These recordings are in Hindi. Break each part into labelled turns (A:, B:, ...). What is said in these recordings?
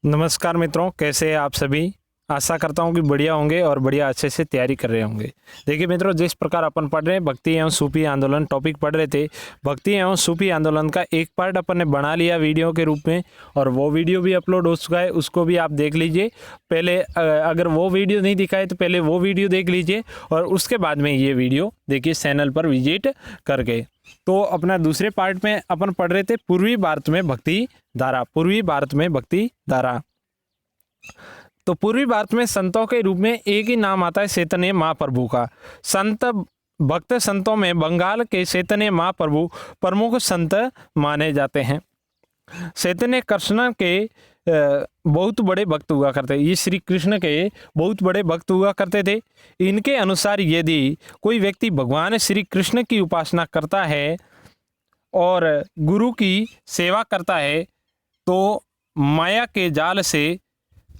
A: नमस्कार मित्रों, कैसे हैं आप सभी। आशा करता हूँ कि बढ़िया होंगे और बढ़िया अच्छे से तैयारी कर रहे होंगे। देखिए मित्रों, जिस प्रकार अपन पढ़ रहे हैं भक्ति एवं सूफी आंदोलन टॉपिक पढ़ रहे थे। भक्ति एवं सूफी आंदोलन का एक पार्ट अपन ने बना लिया वीडियो के रूप में और वो वीडियो भी अपलोड हो चुका है, उसको भी आप देख लीजिए। पहले अगर वो वीडियो नहीं दिखाए तो पहले वो वीडियो देख लीजिए और उसके बाद में ये वीडियो देखिए चैनल पर विजिट करके। तो अपना दूसरे पार्ट में अपन पढ़ रहे थे पूर्वी भारत में भक्ति धारा। पूर्वी भारत में भक्ति धारा, तो पूर्वी भारत में संतों के रूप में एक ही नाम आता है चैतन्य महाप्रभु का। संत भक्त संतों में बंगाल के चैतन्य महाप्रभु प्रमुख संत माने जाते हैं। चैतन्य कृष्ण के बहुत बड़े भक्त हुआ करते, ये श्री कृष्ण के बहुत बड़े भक्त हुआ करते थे। इनके अनुसार यदि कोई व्यक्ति भगवान श्री कृष्ण की उपासना करता है और गुरु की सेवा करता है तो माया के जाल से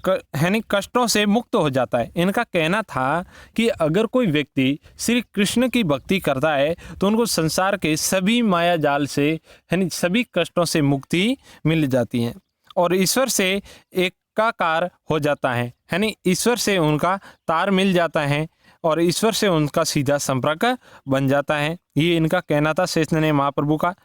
A: यानी कष्टों से मुक्त हो जाता है। इनका कहना था कि अगर कोई व्यक्ति श्री कृष्ण की भक्ति करता है तो उनको संसार के सभी माया जाल से यानी सभी कष्टों से मुक्ति मिल जाती है और ईश्वर से एकाकार हो जाता है, यानी ईश्वर से उनका तार मिल जाता है और ईश्वर से उनका सीधा संपर्क बन जाता है। ये इनका कहना था चैतन्य महाप्रभु का।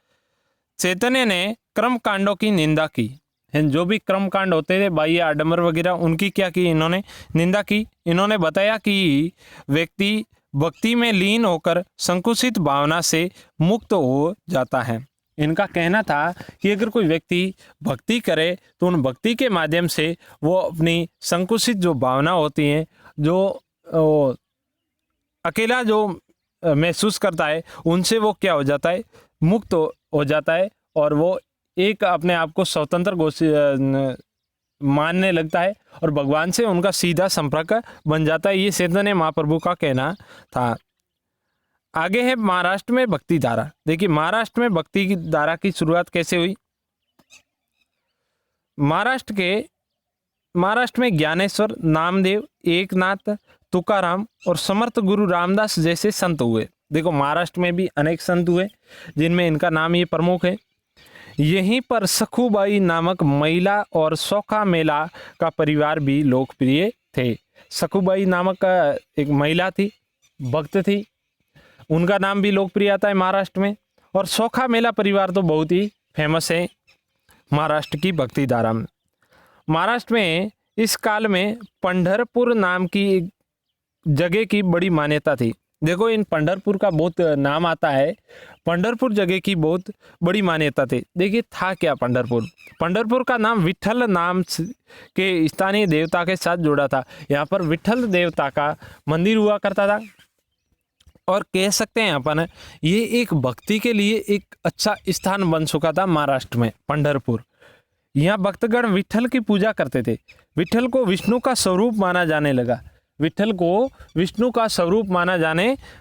A: चैतन्य ने कर्म कांडों की निंदा की, जो भी कर्म कांड होते थे बाह्य आडंबर वगैरह, उनकी क्या की इन्होंने निंदा की। इन्होंने बताया कि व्यक्ति भक्ति में लीन होकर संकुचित भावना से मुक्त हो जाता है। इनका कहना था कि अगर कोई व्यक्ति भक्ति करे तो उन भक्ति के माध्यम से वो अपनी संकुचित जो भावना होती है, जो अकेला जो महसूस करता है, उनसे वो क्या हो जाता है, मुक्त हो जाता है और वो एक अपने आप को स्वतंत्र मानने लगता है और भगवान से उनका सीधा संपर्क बन जाता है। ये चैतन्य महाप्रभु का कहना था। आगे है महाराष्ट्र में भक्ति धारा। देखिए महाराष्ट्र में भक्ति की धारा की शुरुआत कैसे हुई। महाराष्ट्र में ज्ञानेश्वर, नामदेव, एकनाथ, तुकाराम और समर्थ गुरु रामदास जैसे संत हुए। देखो महाराष्ट्र में भी अनेक संत हुए जिनमें इनका नाम ये प्रमुख है। यहीं पर सखुबाई नामक महिला और सौखा मेला का परिवार भी लोकप्रिय थे। सखुबाई नामक एक महिला थी, भक्त थी, उनका नाम भी लोकप्रिय आता है महाराष्ट्र में। और सौखा मेला परिवार तो बहुत ही फेमस है महाराष्ट्र की भक्ति धारा में। महाराष्ट्र में इस काल में पंढरपुर नाम की एक जगह की बड़ी मान्यता थी। देखो इन पंढरपुर का बहुत नाम आता है, पंढरपुर जगह की बहुत बड़ी मान्यता थी। देखिए था क्या पंढरपुर का नाम विठल नाम के स्थानीय देवता के साथ जुड़ा था। यहाँ पर विठल देवता का मंदिर हुआ करता था और कह सकते हैं अपन ये एक भक्ति के लिए एक अच्छा स्थान बन चुका था महाराष्ट्र में पंढरपुर। यहाँ भक्तगण विठल की पूजा करते थे। विठल को विष्णु का स्वरूप माना जाने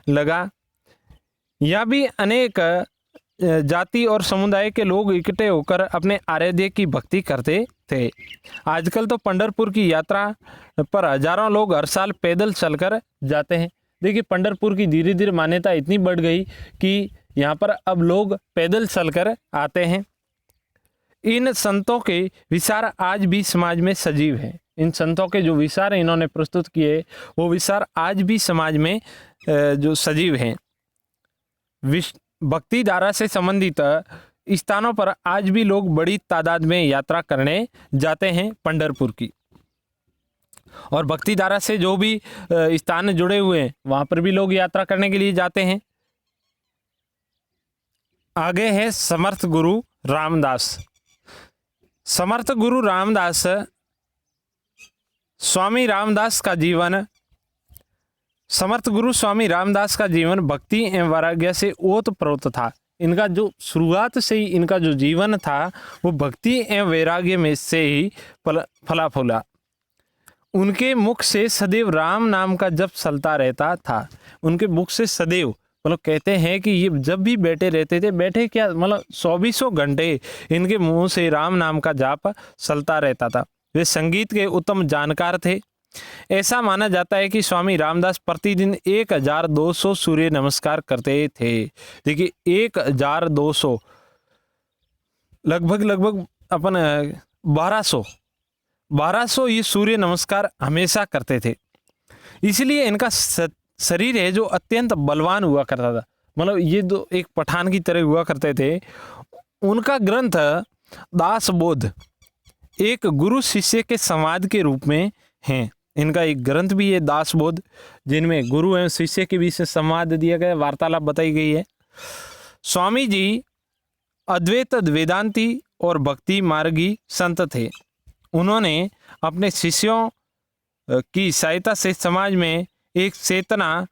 A: लगा। यह भी अनेक जाति और समुदाय के लोग इकट्ठे होकर अपने आराध्य की भक्ति करते थे। आजकल तो पंढरपुर की यात्रा पर हजारों लोग हर साल पैदल चलकर जाते हैं। देखिए पंढरपुर की धीरे धीरे मान्यता इतनी बढ़ गई कि यहाँ पर अब लोग पैदल चलकर आते हैं। इन संतों के विचार आज भी समाज में सजीव हैं। इन संतों के जो विचार इन्होंने प्रस्तुत किए वो विचार आज भी समाज में जो सजीव हैं। भक्ति धारा से संबंधित स्थानों पर आज भी लोग बड़ी तादाद में यात्रा करने जाते हैं पंढरपुर की। और भक्ति धारा से जो भी स्थान जुड़े हुए हैं वहां पर भी लोग यात्रा करने के लिए जाते हैं। आगे है समर्थ गुरु रामदास। समर्थ गुरु रामदास स्वामी रामदास का जीवन समर्थ गुरु स्वामी रामदास का जीवन भक्ति एवं वैराग्य से ओतप्रोत था। इनका जो शुरुआत से ही इनका जो जीवन था वो भक्ति एवं वैराग्य में से ही फला फूला। उनके मुख से सदैव राम नाम का जप चलता रहता था। उनके मुख से सदैव मतलब कहते हैं कि ये जब भी बैठे रहते थे, बैठे क्या मतलब 24 घंटे इनके मुंह से राम नाम का जाप चलता रहता था। वे संगीत के उत्तम जानकार थे। ऐसा माना जाता है कि स्वामी रामदास प्रतिदिन 1200 सूर्य नमस्कार करते थे। देखिए 1200 लगभग अपन 1200 1200 ये सूर्य नमस्कार हमेशा करते थे। इसलिए इनका शरीर है जो अत्यंत बलवान हुआ करता था। मतलब ये दो एक पठान की तरह हुआ करते थे। उनका ग्रंथ दासबोध एक गुरु शिष्य के संवाद के रूप में है। इनका एक ग्रंथ भी है दासबोध, जिनमें गुरु एवं शिष्य के बीच संवाद दिया गया, वार्तालाप बताई गई है। स्वामी जी अद्वैत वेदांती और भक्ति मार्गी संत थे। उन्होंने अपने शिष्यों की सहायता से समाज में एक चेतना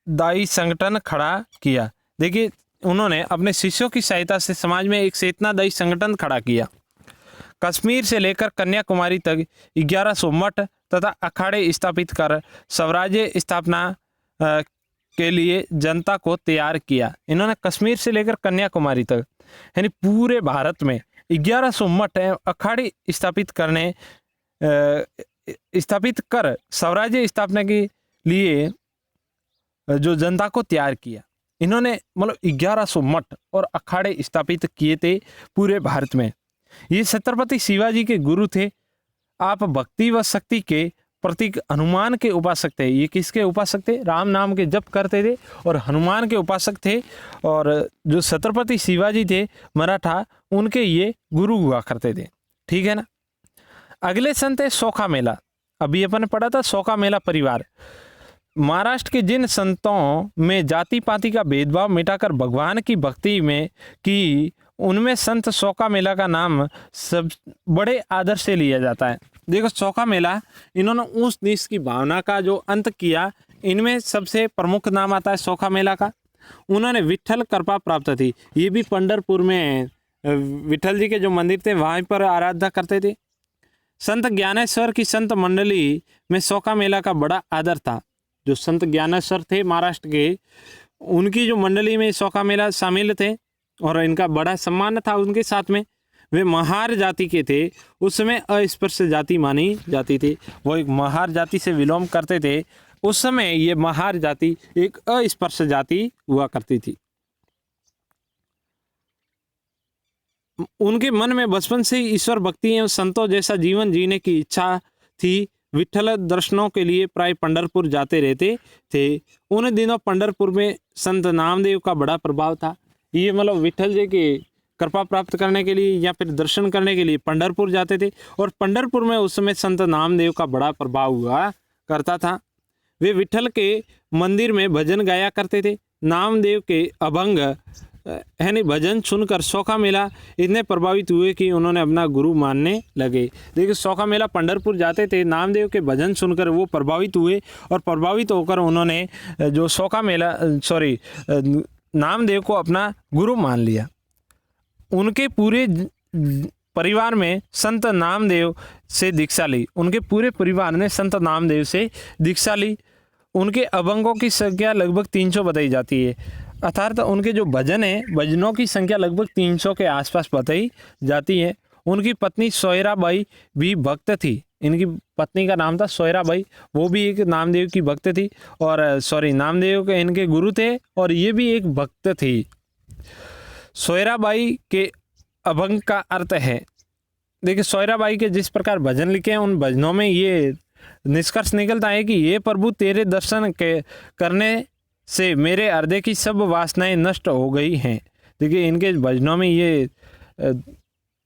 A: दायी संगठन खड़ा किया। देखिए, उन्होंने अपने शिष्यों की सहायता से समाज में एक चेतनादायी संगठन खड़ा किया। कश्मीर से लेकर कन्याकुमारी तक 1100 मठ तथा अखाड़े स्थापित कर स्वराज्य स्थापना के लिए जनता को तैयार किया। इन्होंने कश्मीर से लेकर कन्याकुमारी तक यानी पूरे भारत में 1100 मठ अखाड़े स्थापित कर स्वराज्य स्थापना के लिए जो जनता को तैयार किया। इन्होंने मतलब 1100 मठ और अखाड़े स्थापित किए थे पूरे भारत में। ये छत्रपति शिवाजी के गुरु थे। आप भक्ति व शक्ति के प्रतीक हनुमान के उपासक थे। ये किसके उपासक थे? राम नाम के जप करते थे और हनुमान के उपासक थे। और जो छत्रपति शिवाजी थे मराठा, उनके ये गुरु हुआ करते थे। ठीक है ना। अगले संत है सोखा मेला। अभी अपन ने पढ़ा था सोखा मेला परिवार। महाराष्ट्र के जिन संतों में जाति पाति का भेदभाव मिटाकर भगवान की भक्ति में की, उनमें संत सोखा मेला का नाम सब बड़े आदर से लिया जाता है। देखो, सोखा मेला, इन्होंने ऊंच नीच की भावना का जो अंत किया, इनमें सबसे प्रमुख नाम आता है सोखा मेला का। उन्होंने विठल कृपा प्राप्त थी। ये भी पंढरपुर में विठल जी के जो मंदिर थे वहीं पर आराधना करते थे। संत ज्ञानेश्वर की संत मंडली में सोखा मेला का बड़ा आदर था। जो संत ज्ञानेश्वर थे महाराष्ट्र के, उनकी जो मंडली में सोखा मेला शामिल थे और इनका बड़ा सम्मान था उनके साथ में। वे महार जाति के थे। उस समय अस्पृश्य जाति मानी जाती थी। वो एक महार जाति से विलोम करते थे। उस समय ये महार जाति एक अस्पृश्य जाति हुआ करती थी। उनके मन में बचपन से ही ईश्वर भक्ति एवं संतों जैसा जीवन जीने की इच्छा थी। विठल दर्शनों के लिए प्राय पंढरपुर जाते रहते थे। उन दिनों पंढरपुर में संत नामदेव का बड़ा प्रभाव था। ये मतलब विठल जी के कृपा प्राप्त करने के लिए या फिर दर्शन करने के लिए पंढरपुर जाते थे। और पंढरपुर में उस समय संत नामदेव का बड़ा प्रभाव हुआ करता था। वे विठल के मंदिर में भजन गाया करते थे। नामदेव के अभंग यानी भजन सुनकर सोखा मेला इतने प्रभावित हुए कि उन्होंने अपना गुरु मानने लगे। देखिए, सोखा मेला पंढरपुर जाते थे, नामदेव के भजन सुनकर वो प्रभावित हुए और प्रभावित होकर उन्होंने जो सोखा मेला नामदेव को अपना गुरु मान लिया। उनके पूरे परिवार में संत नामदेव से दीक्षा ली। उनके पूरे परिवार ने संत नामदेव से दीक्षा ली। उनके अभंगों की संख्या लगभग 300 बताई जाती है। अर्थात उनके जो भजन है, भजनों की संख्या लगभग 300 के आसपास बताई जाती है। उनकी पत्नी सोयराबाई भी भक्त थी। इनकी पत्नी का नाम था सोयराबाई। वो भी एक नामदेव की भक्त थी और नामदेव के इनके गुरु थे और ये भी एक भक्त थी। सोयराबाई के अभंग का अर्थ है, देखिए सोयराबाई के जिस प्रकार भजन लिखे हैं, उन भजनों में ये निष्कर्ष निकलता है कि ये प्रभु तेरे दर्शन के करने से मेरे हृदय की सब वासनाएं नष्ट हो गई हैं। देखिए, इनके भजनों में ये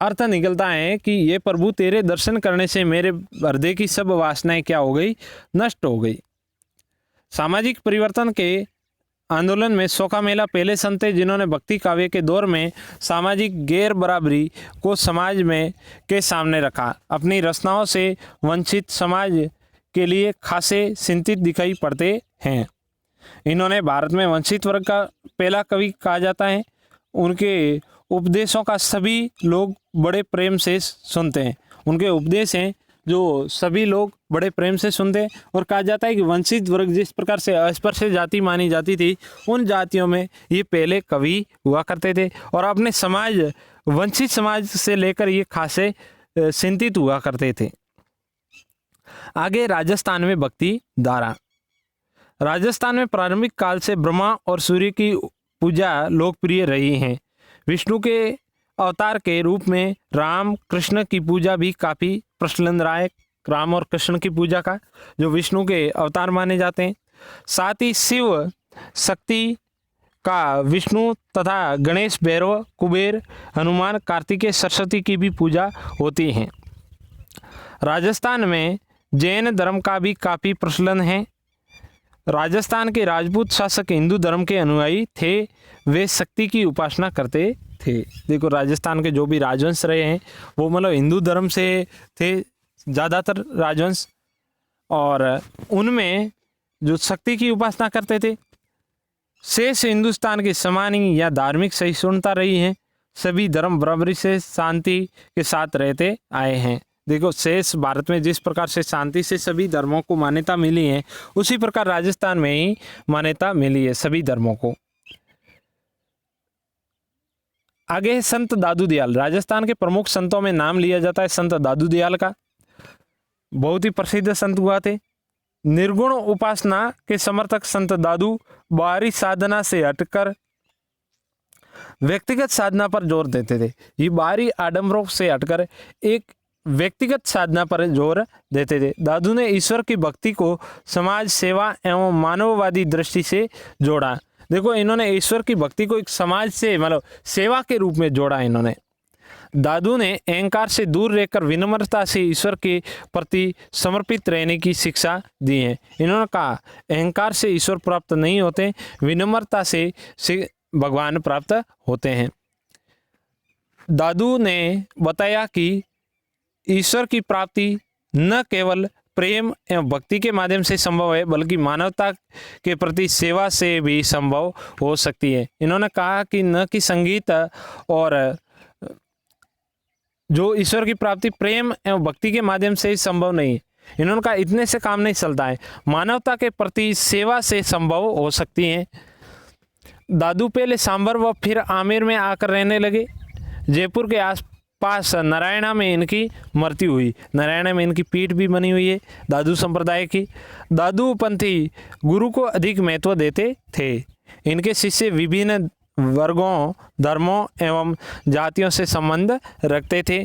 A: अर्थ निकलता है कि ये प्रभु तेरे दर्शन करने से मेरे हृदय की सब वासनाएं क्या हो गई? नष्ट हो गई। सामाजिक परिवर्तन के आंदोलन में सोखा मेला पहले संत थे जिन्होंने भक्ति काव्य के दौर में सामाजिक गैर बराबरी को समाज में के सामने रखा। अपनी रचनाओं से वंचित समाज के लिए खासे चिंतित दिखाई पड़ते हैं। इन्होंने भारत में वंचित वर्ग का पहला कवि कहा जाता है। उनके उपदेशों का सभी लोग बड़े प्रेम से सुनते हैं। उनके उपदेश हैं जो सभी लोग बड़े प्रेम से सुनते हैं। और कहा जाता है कि वंचित वर्ग जिस प्रकार से अस्पृश्य जाति मानी जाती थी, उन जातियों में ये पहले कवि हुआ करते थे और अपने समाज वंचित समाज से लेकर ये खासे चिंतित हुआ करते थे। आगे राजस्थान में भक्ति धारा। राजस्थान में प्रारंभिक काल से ब्रह्मा और सूर्य की पूजा लोकप्रिय रही है। विष्णु के अवतार के रूप में राम कृष्ण की पूजा भी काफ़ी प्रचलन रहा है। राम और कृष्ण की पूजा का जो विष्णु के अवतार माने जाते हैं। साथ ही शिव शक्ति का विष्णु तथा गणेश, भैरव, कुबेर, हनुमान, कार्तिकेय, सरस्वती की भी पूजा होती है। राजस्थान में जैन धर्म का भी काफ़ी प्रचलन है। राजस्थान के राजपूत शासक हिंदू धर्म के अनुयायी थे, वे शक्ति की उपासना करते थे। देखो राजस्थान के जो भी राजवंश रहे हैं वो मतलब हिंदू धर्म से थे ज़्यादातर राजवंश, और उनमें जो शक्ति की उपासना करते थे। शेष हिंदुस्तान की सामान्य या धार्मिक सहिष्णुता रही है, सभी धर्म बराबरी से शांति के साथ रहते आए हैं। देखो शेष भारत में जिस प्रकार से शांति से सभी धर्मों को मान्यता मिली है, उसी प्रकार राजस्थान में ही मान्यता मिली है सभी धर्मों को। आगे है संत दादू दयाल। राजस्थान के प्रमुख संतों में नाम लिया जाता है संत दादू दयाल का। बहुत ही प्रसिद्ध संत हुआ थे। निर्गुण उपासना के समर्थक संत दादू बाहरी साधना से हटकर व्यक्तिगत साधना पर जोर देते थे। ये बाहरी आडंबरों से हटकर एक व्यक्तिगत साधना पर जोर देते थे। दादू ने ईश्वर की भक्ति को समाज सेवा एवं मानववादी दृष्टि से जोड़ा। देखो इन्होंने ईश्वर की भक्ति को एक समाज से मतलब सेवा के रूप में जोड़ा। इन्होंने दादू ने अहंकार से दूर रहकर विनम्रता से ईश्वर के प्रति समर्पित रहने की शिक्षा दी है। इन्होंने कहा अहंकार से ईश्वर प्राप्त नहीं होते, विनम्रता से भगवान प्राप्त होते हैं। दादू ने बताया कि ईश्वर की प्राप्ति न केवल प्रेम एवं भक्ति के माध्यम से संभव है, बल्कि मानवता के प्रति सेवा से भी संभव हो सकती है। इन्होंने कहा कि न कि संगीत और जो ईश्वर की प्राप्ति प्रेम एवं भक्ति के माध्यम से ही संभव नहीं है। इन्होंने कहा इतने से काम नहीं चलता है, मानवता के प्रति सेवा से संभव हो सकती है। दादू पहले सांबर व फिर आमेर में आकर रहने लगे। जयपुर के आसपास नारायणा में इनकी मृत्यु हुई। नारायणा में इनकी पीठ भी बनी हुई है दादू संप्रदाय की। दादू पंथी गुरु को अधिक महत्व देते थे। इनके शिष्य विभिन्न वर्गों, धर्मों एवं जातियों से संबंध रखते थे।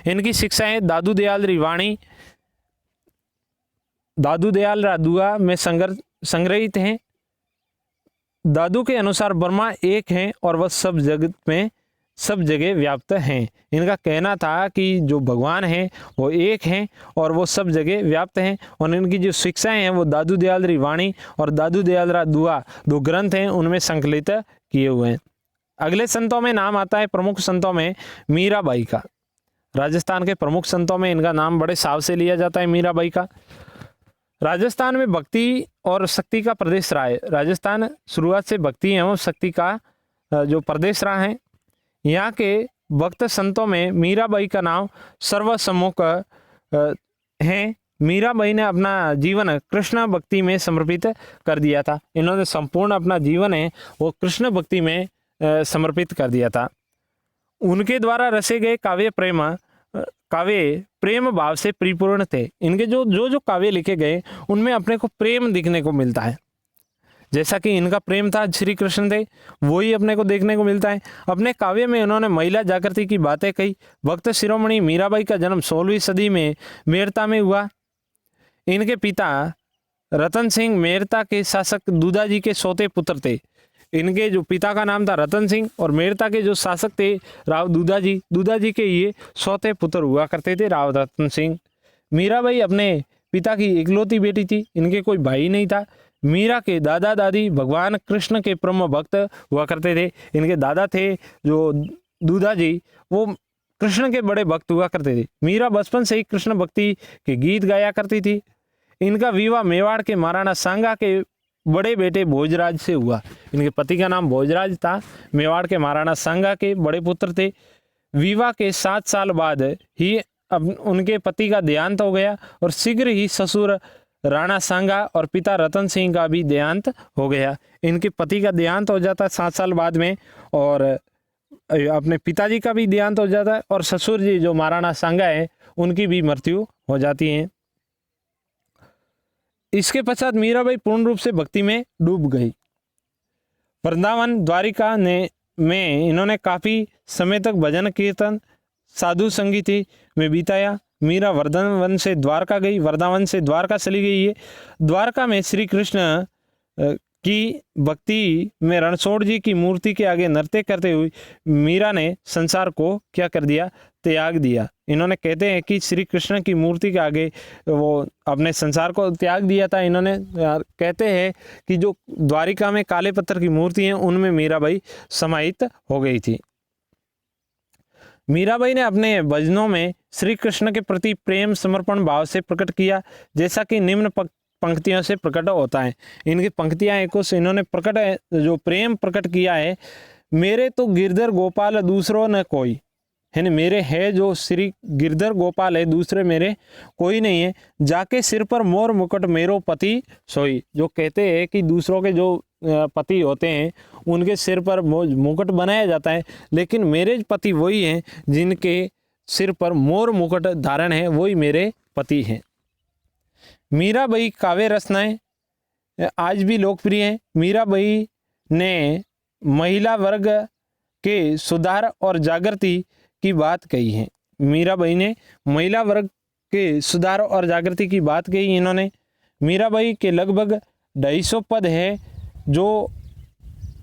A: इनकी शिक्षाएं दादू दयाल रिवाणी, दादू दयाल रादुआ में संग्रहित हैं। दादू के अनुसार ब्रह्मा एक है और वह सब जगत में सब जगह व्याप्त हैं। इनका कहना था कि जो भगवान है वो एक हैं और वो सब जगह व्याप्त हैं। और इनकी जो शिक्षाएं हैं वो दादू दयाल रिवाणी और दादू दयाल रादुआ दो ग्रंथ हैं उनमें संकलित किए हुए हैं। अगले संतों में नाम आता है प्रमुख संतों में मीराबाई का। राजस्थान के प्रमुख संतों में इनका नाम बड़े साव से लिया जाता है मीराबाई का। राजस्थान में भक्ति और शक्ति का प्रदेश रहा है। राजस्थान शुरुआत से भक्ति एवं शक्ति का जो प्रदेश रहा है। यहाँ के भक्त संतों में मीराबाई का नाम सर्वसम्मुख है। मीराबाई ने अपना जीवन कृष्ण भक्ति में समर्पित कर दिया था। इन्होंने संपूर्ण अपना जीवन है वो कृष्ण भक्ति में समर्पित कर दिया था। उनके द्वारा रचे गए काव्य प्रेम भाव से परिपूर्ण थे। इनके जो काव्य लिखे गए उनमें अपने को प्रेम दिखने को मिलता है। जैसा कि इनका प्रेम था श्री कृष्ण थे, वही अपने को देखने को मिलता है। अपने काव्य में उन्होंने महिला जागृति की बातें कही। भक्त शिरोमणि मीराबाई का जन्म 16वीं सदी में मेरता में हुआ। इनके पिता रतन सिंह मेरता के शासक दूधा जी के सौते पुत्र थे। इनके जो पिता का नाम था रतन सिंह और मेरता के जो शासक थे राव दूधा जी के ये सौते पुत्र हुआ करते थे राव रतन सिंह। मीराबाई अपने पिता की इकलौती बेटी थी। इनके कोई भाई नहीं था। मीरा के दादा दादी भगवान कृष्ण के परम भक्त हुआ करते थे। इनके दादा थे जो दूधा जी, वो कृष्ण के बड़े भक्त हुआ करते थे। मीरा बचपन से ही कृष्ण भक्ति के गीत गाया करती थी। इनका विवाह मेवाड़ के महाराणा सांगा के बड़े बेटे भोजराज से हुआ। इनके पति का नाम भोजराज था। मेवाड़ के महाराणा सांगा के बड़े पुत्र थे। विवाह के 7 साल बाद ही अब उनके पति का देहांत हो गया और शीघ्र ही ससुर राणा सांगा और पिता रतन सिंह का भी देहांत हो गया। इनके पति का देहांत हो जाता है 7 साल बाद में और अपने पिताजी का भी देहांत हो जाता है और ससुर जी जो महाराणा सांगा है उनकी भी मृत्यु हो जाती है। इसके पश्चात मीराबाई पूर्ण रूप से भक्ति में डूब गई। वृंदावन द्वारिका ने में इन्होंने काफ़ी समय तक भजन कीर्तन साधु संगीत में बिताया। मीरा वृंदावन से द्वारका गई, वृंदावन से द्वारका चली गई है। द्वारका में श्री कृष्ण की भक्ति में रणछोड़ जी की मूर्ति के आगे नृत्य करते हुए मीरा ने संसार को क्या कर दिया, त्याग दिया। इन्होंने कहते हैं कि श्री कृष्ण की मूर्ति के आगे वो अपने संसार को त्याग दिया था। इन्होंने कहते हैं कि जो द्वारिका में काले पत्थर की मूर्ति हैं उनमें मीराबाई समाहित हो गई थी। मीराबाई ने अपने भजनों में श्री कृष्ण के प्रति प्रेम समर्पण भाव से प्रकट किया, जैसा कि निम्न पंक्तियों से प्रकट होता है। इनकी पंक्तियां एक इन्होंने प्रकट जो प्रेम प्रकट किया है, मेरे तो गिरधर गोपाल दूसरों न कोई, है ना, मेरे है जो श्री गिरधर गोपाल है, दूसरे मेरे कोई नहीं है। जाके सिर पर मोर मुकुट मेरो पति सोई, जो कहते हैं कि दूसरों के जो पति होते हैं उनके सिर पर मुकुट बनाया जाता है, लेकिन मेरे पति वही हैं जिनके सिर पर मोर मुकुट धारण है, वही मेरे पति हैं। मीराबाई काव्य रचनाएं आज भी लोकप्रिय हैं। मीराबाई ने महिला वर्ग के सुधार और जागृति की बात कही है। मीराबाई ने महिला वर्ग के सुधार और जागृति की बात कही। इन्होंने मीराबाई के लगभग 250 पद है जो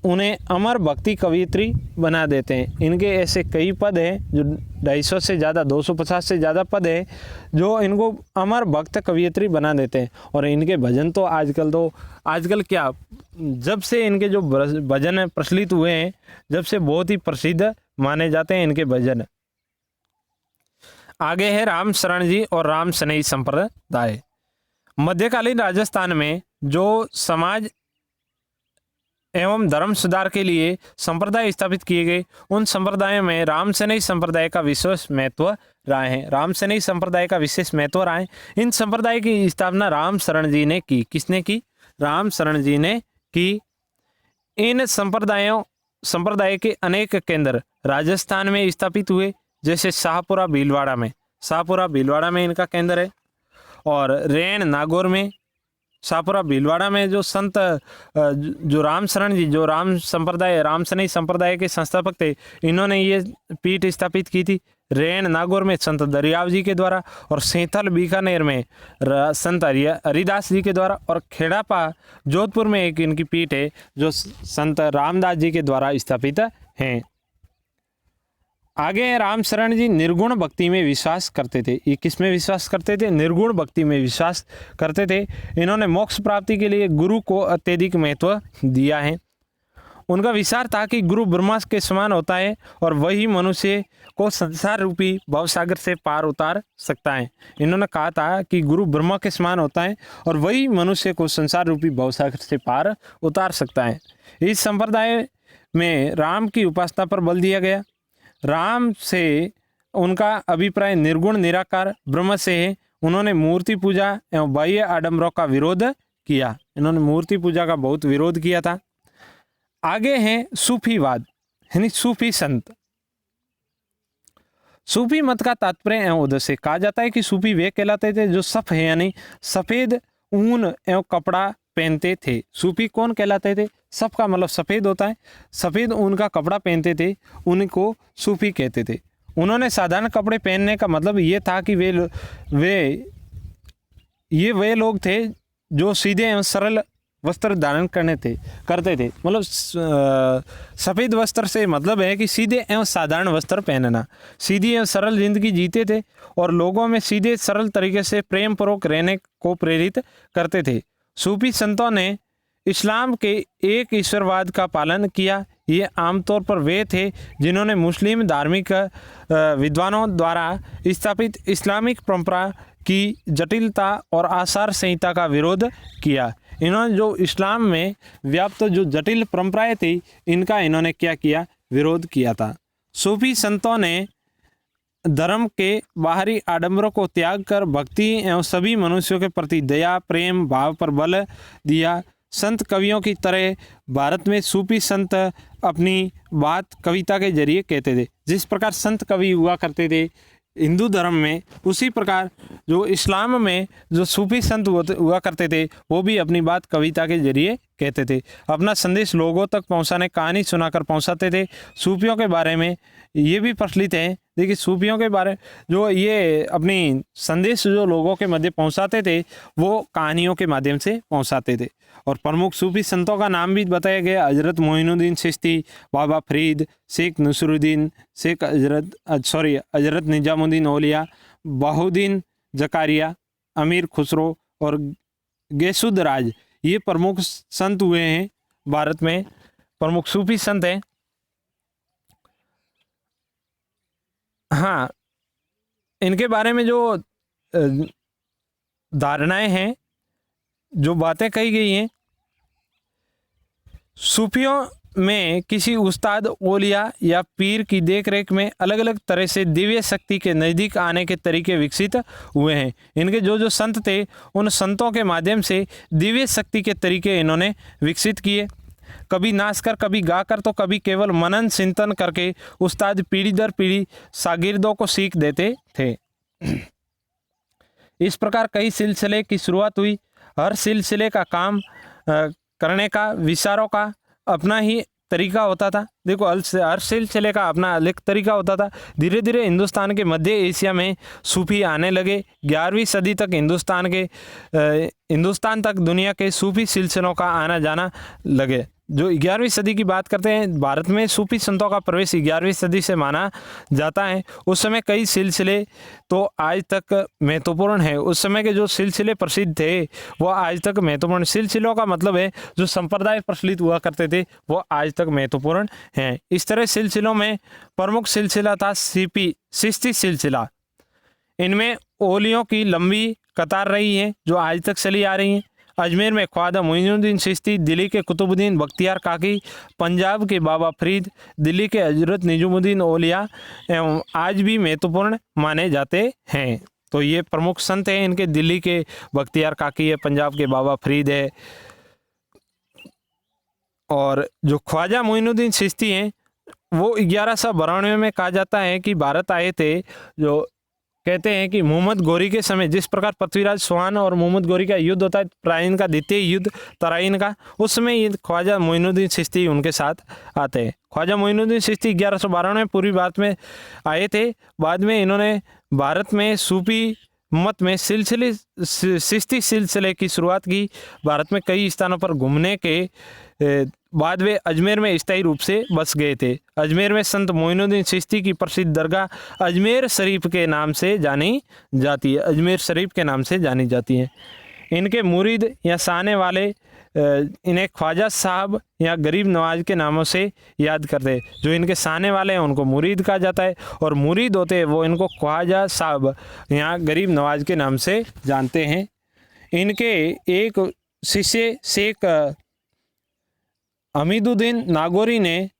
A: उन्हें अमर भक्ति कवियत्री बना देते हैं। इनके ऐसे कई पद हैं जो 250 से ज़्यादा, 250 से ज़्यादा पद है जो इनको अमर भक्त कवियत्री बना देते हैं। और इनके भजन तो आजकल क्या, जब से इनके जो भजन प्रचलित हुए हैं, जब से बहुत ही प्रसिद्ध माने जाते हैं इनके भजन। आगे है राम शरण जी और राम सनई संप्रदाय। मध्यकालीन राजस्थान में जो समाज एवं धर्म सुधार के लिए संप्रदाय स्थापित किए गए, उन संप्रदायों में राम सनई संप्रदाय का विशेष महत्व रहा है। राम सनई संप्रदाय का विशेष महत्व रहा है। इन संप्रदाय की स्थापना राम शरण जी ने की। किसने की? राम शरण जी ने की। इन संप्रदाय के अनेक केंद्र राजस्थान में स्थापित हुए, जैसे शाहपुरा भीलवाड़ा में इनका केंद्र है, और रेण नागौर में, शाहपुरा भीलवाड़ा में जो संत जो राम शरण जी, जो राम सनई संप्रदाय के संस्थापक थे, इन्होंने ये पीठ स्थापित की थी। रेण नागौर में संत दरियाव जी के द्वारा, और सेंथल बीकानेर में संत हरिदास जी के द्वारा, और खेड़ापा जोधपुर में एक इनकी पीठ है जो संत रामदास जी के द्वारा स्थापित हैं। आगे राम शरण जी निर्गुण भक्ति में विश्वास करते थे। ये किस में विश्वास करते थे? निर्गुण भक्ति में विश्वास करते थे। इन्होंने मोक्ष प्राप्ति के लिए गुरु को अत्यधिक महत्व दिया है। उनका विचार था कि गुरु ब्रह्मा के समान होता है और वही मनुष्य को संसार रूपी भवसागर से पार उतार सकता है। इन्होंने कहा था कि गुरु ब्रह्मा के समान होता है और वही मनुष्य को संसार रूपी भवसागर से पार उतार सकता है। इस संप्रदाय में राम की उपासना पर बल दिया गया। राम से उनका अभिप्राय निर्गुण निराकार ब्रह्म से है। उन्होंने मूर्ति पूजा एवं बाह्य आडंबरों का विरोध किया। इन्होंने मूर्ति पूजा का बहुत विरोध किया था। आगे हैं सूफीवाद, यानी सूफी संत। सूफी मत का तात्पर्य एवं उद्देश्य कहा जाता है कि सूफी वे कहलाते थे जो सफ है, यानी सफेद ऊन एवं कपड़ा पहनते थे। सूफी कौन कहलाते थे? सफ का मतलब सफेद होता है, सफेद ऊन का कपड़ा पहनते थे, उनको सूफी कहते थे। उन्होंने साधारण कपड़े पहनने का मतलब ये था कि वे लोग थे जो सीधे एवं सरल वस्त्र धारण करते थे। मतलब सफ़ेद वस्त्र से मतलब है कि सीधे एवं साधारण वस्त्र पहनना, सीधी एवं सरल जिंदगी जीते थे और लोगों में सीधे सरल तरीके से प्रेम पूर्वक रहने को प्रेरित करते थे। सूफी संतों ने इस्लाम के एक ईश्वरवाद का पालन किया। ये आमतौर पर वे थे जिन्होंने मुस्लिम धार्मिक विद्वानों द्वारा स्थापित इस्लामिक परंपरा की जटिलता और आचार संहिता का विरोध किया। इन्होंने जो इस्लाम में व्याप्त जो जटिल परंपराएं थी, इनका इन्होंने क्या किया? विरोध किया था। सूफी संतों ने धर्म के बाहरी आडंबरों को त्याग कर भक्ति एवं सभी मनुष्यों के प्रति दया प्रेम भाव पर बल दिया। संत कवियों की तरह भारत में सूफी संत अपनी बात कविता के जरिए कहते थे। जिस प्रकार संत कवि हुआ करते थे हिंदू धर्म में, उसी प्रकार जो इस्लाम में जो सूफी संत हुआ करते थे वो भी अपनी बात कविता के जरिए कहते थे, अपना संदेश लोगों तक पहुंचाने, कहानी सुनाकर पहुंचाते थे। सूफियों के बारे में ये भी प्रचलित है, देखिए सूफियों के बारे जो ये अपनी संदेश जो लोगों के मध्य पहुंचाते थे वो कहानियों के माध्यम से पहुंचाते थे। और प्रमुख सूफी संतों का नाम भी बताया गया, हजरत मोइनुद्दीन चिश्ती, बाबा फरीद, शेख नसरुद्दीन, हजरत निजामुद्दीन औलिया, बहुद्दीन जकारिया, अमीर खुसरो और गैसुद राज, ये प्रमुख संत हुए हैं, भारत में प्रमुख सूफी संत हैं। हाँ, इनके बारे में जो धारणाएं हैं, जो बातें कही गई हैं, सूफियों में किसी उस्ताद, ओलिया या पीर की देखरेख में अलग अलग तरह से दिव्य शक्ति के नज़दीक आने के तरीके विकसित हुए हैं। इनके जो संत थे उन संतों के माध्यम से दिव्य शक्ति के तरीके इन्होंने विकसित किए। कभी नाचकर, कभी गाकर, तो कभी केवल मनन चिंतन करके उस्ताद पीढ़ी दर पीढ़ी शागिर्दों को सीख देते थे। इस प्रकार कई सिलसिले की शुरुआत हुई। हर सिलसिले का काम करने का, विचारों का अपना ही तरीका होता था। देखो हर सिलसिले का अपना अलग तरीका होता था। धीरे धीरे हिंदुस्तान के मध्य एशिया में सूफी आने लगे। 11वीं सदी तक हिंदुस्तान तक दुनिया के सूफी सिलसिलों का आना जाना लगे। जो 11वीं सदी की बात करते हैं, भारत में सूफी संतों का प्रवेश 11वीं सदी से माना जाता है। उस समय कई सिलसिले तो आज तक महत्वपूर्ण है। उस समय के जो सिलसिले प्रसिद्ध थे वो आज तक महत्वपूर्ण, सिलसिलों का मतलब है जो संप्रदाय प्रचलित हुआ करते थे वो आज तक महत्वपूर्ण हैं। इस तरह सिलसिलों में प्रमुख सिलसिला था चिश्ती सिलसिला। इनमें ओलियों की लंबी कतार रही है जो आज तक चली आ रही हैं। अजमेर में ख्वाजा मोइनुद्दीन चिश्ती, दिल्ली के कुतुबुद्दीन बख्तियार काकी, पंजाब के बाबा फरीद, दिल्ली के हजरत निजामुद्दीन औलिया एवं आज भी महत्वपूर्ण माने जाते हैं। तो ये प्रमुख संत हैं इनके, दिल्ली के बख्तियार काकी है, पंजाब के बाबा फरीद है। और जो ख्वाजा मोइनुद्दीन चिश्ती हैं वो 1192 में कहा जाता है कि भारत आए थे। जो कहते हैं कि मोहम्मद गौरी के समय, जिस प्रकार पृथ्वीराज चौहान और मोहम्मद गौरी का युद्ध होता है, तराइन का द्वितीय युद्ध तराइन का, उस समय ये ख्वाजा मोइनुद्दीन चिश्ती उनके साथ आते हैं। ख्वाजा मोइनुद्दीन चिश्ती 1192 में पूर्वी भारत में आए थे। बाद में इन्होंने भारत में सूफी मत में चिश्ती सिलसिले की शुरुआत की। भारत में कई स्थानों पर घूमने के बाद वे अजमेर में स्थायी रूप से बस गए थे। अजमेर में संत मोइनुद्दीन चिश्ती की प्रसिद्ध दरगाह अजमेर शरीफ के नाम से जानी जाती है, अजमेर शरीफ के नाम से जानी जाती है। इनके मुरीद या साने वाले इन्हें ख्वाजा साहब या गरीब नवाज के नामों से याद करते हैं। जो इनके साने वाले हैं उनको मुरीद कहा जाता है, और मुरीद होते हैं वो इनको ख्वाजा साहब या गरीब नवाज के नाम से जानते हैं। इनके एक शिष्य शेख हमीदुद्दीन नागौरी ने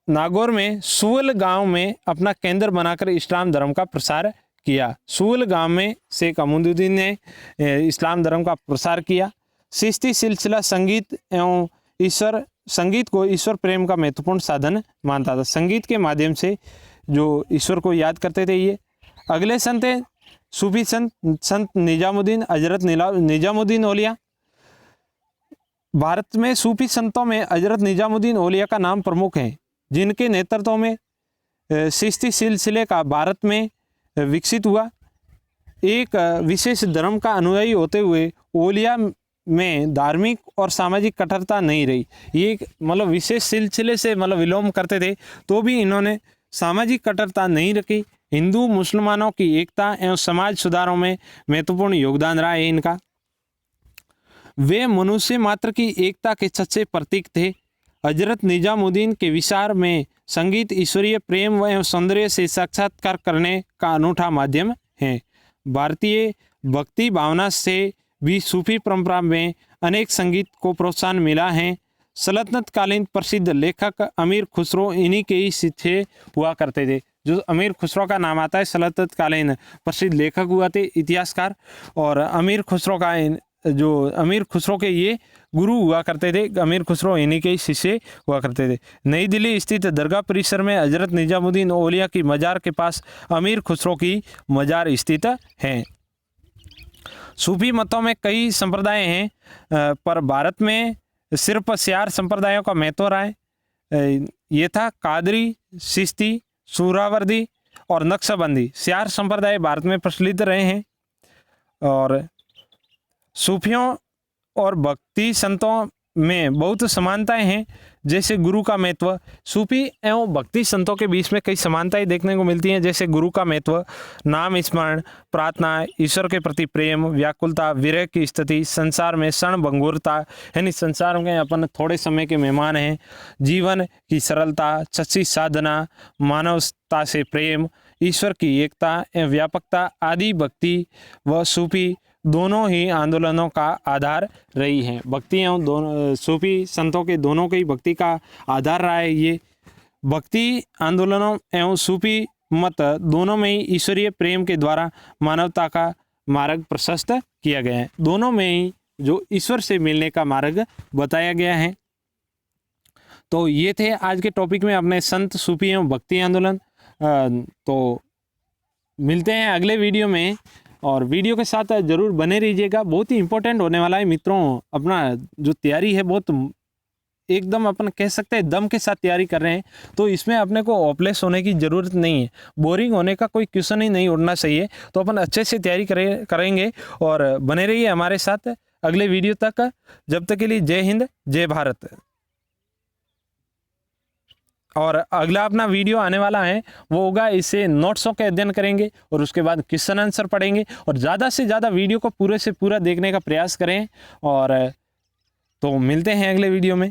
A: नागौर में सुवल गांव में अपना केंद्र बनाकर इस्लाम धर्म का प्रसार किया। सुवल गांव में शेख हमीदुद्दीन ने इस्लाम धर्म का प्रसार किया। चिश्ती सिलसिला संगीत को ईश्वर प्रेम का महत्वपूर्ण साधन मानता था। संगीत के माध्यम से जो ईश्वर को याद करते थे। ये अगले संत हैं सूफी संत निजामुद्दीन, हजरत निजामुद्दीन औलिया। भारत में सूफी संतों में हजरत निजामुद्दीन औलिया का नाम प्रमुख है, जिनके नेतृत्व में चिश्ती सिलसिले का भारत में विकसित हुआ। एक विशेष धर्म का अनुयायी होते हुए औलिया में धार्मिक और सामाजिक कट्टरता नहीं रही। ये मतलब विशेष सिलसिले से विलोम करते थे तो भी इन्होंने सामाजिक कट्टरता नहीं रखी। हिंदू मुसलमानों की एकता एवं समाज सुधारों में महत्वपूर्ण योगदान रहा है इनका। वे मनुष्य मात्र की एकता के सच्चे प्रतीक थे। हजरत निजामुद्दीन के विचार में संगीत ईश्वरीय प्रेम व सौंदर्य से साक्षात्कार करने का अनूठा माध्यम है। भारतीय भक्ति भावना से भी सूफी परंपरा में अनेक संगीत को प्रोत्साहन मिला है। सल्तनत कालीन प्रसिद्ध लेखक अमीर खुसरो इन्हीं के ही शिष्य हुआ करते थे। जो अमीर खुसरो का नाम आता है, सल्तनत कालीन प्रसिद्ध लेखक हुआ थे, इतिहासकार, और अमीर खुसरो के ये गुरु हुआ करते थे। अमीर खुसरो इन्हीं के शिष्य हुआ करते थे। नई दिल्ली स्थित दरगाह परिसर में हजरत निजामुद्दीन औलिया की मजार के पास अमीर खुसरो की मजार स्थित है। सूफी मतों में कई संप्रदाय हैं, पर भारत में सिर्फ 4 संप्रदायों का महत्व रहा है। ये था कादरी, चिश्ती, सुहरावर्दी और नक्शबंदी। 4 संप्रदाय भारत में प्रचलित रहे हैं। और सूफियों और भक्ति संतों में बहुत समानताएं हैं, जैसे गुरु का महत्व। सूफी एवं भक्ति संतों के बीच में कई समानताएं देखने को मिलती हैं, जैसे गुरु का महत्व, नाम स्मरण, प्रार्थना, ईश्वर के प्रति प्रेम, व्याकुलता, विरह की स्थिति, संसार में क्षणभंगुरता, यानी संसार में अपन थोड़े समय के मेहमान हैं, जीवन की सरलता, सच्ची साधना, मानवता से प्रेम, ईश्वर की एकता एवं व्यापकता आदि भक्ति व सूफी दोनों ही आंदोलनों का आधार रही हैं। भक्ति एवं दोनों सूफी संतों के दोनों के ही भक्ति का आधार रहा है। ये भक्ति आंदोलनों एवं सूफी मत दोनों में ही ईश्वरीय प्रेम के द्वारा मानवता का मार्ग प्रशस्त किया गया है। दोनों में ही जो ईश्वर से मिलने का मार्ग बताया गया है। तो ये थे आज के टॉपिक में अपने संत, सूफी एवं भक्ति आंदोलन। तो मिलते हैं अगले वीडियो में, और वीडियो के साथ जरूर बने रहिएगा। बहुत ही इंपॉर्टेंट होने वाला है मित्रों। अपना जो तैयारी है बहुत एकदम अपन कह सकते हैं दम के साथ तैयारी कर रहे हैं, तो इसमें अपने को होपलेस होने की ज़रूरत नहीं है, बोरिंग होने का कोई क्वेश्चन ही नहीं उठना चाहिए। तो अपन अच्छे से तैयारी करेंगे और बने रहिए हमारे साथ अगले वीडियो तक। जब तक के लिए जय हिंद, जय भारत। और अगला अपना वीडियो आने वाला है, वो होगा इसे नोट्सों के अध्ययन करेंगे और उसके बाद क्वेश्चन आंसर पढ़ेंगे, और ज़्यादा से ज़्यादा वीडियो को पूरे से पूरा देखने का प्रयास करें। और तो मिलते हैं अगले वीडियो में।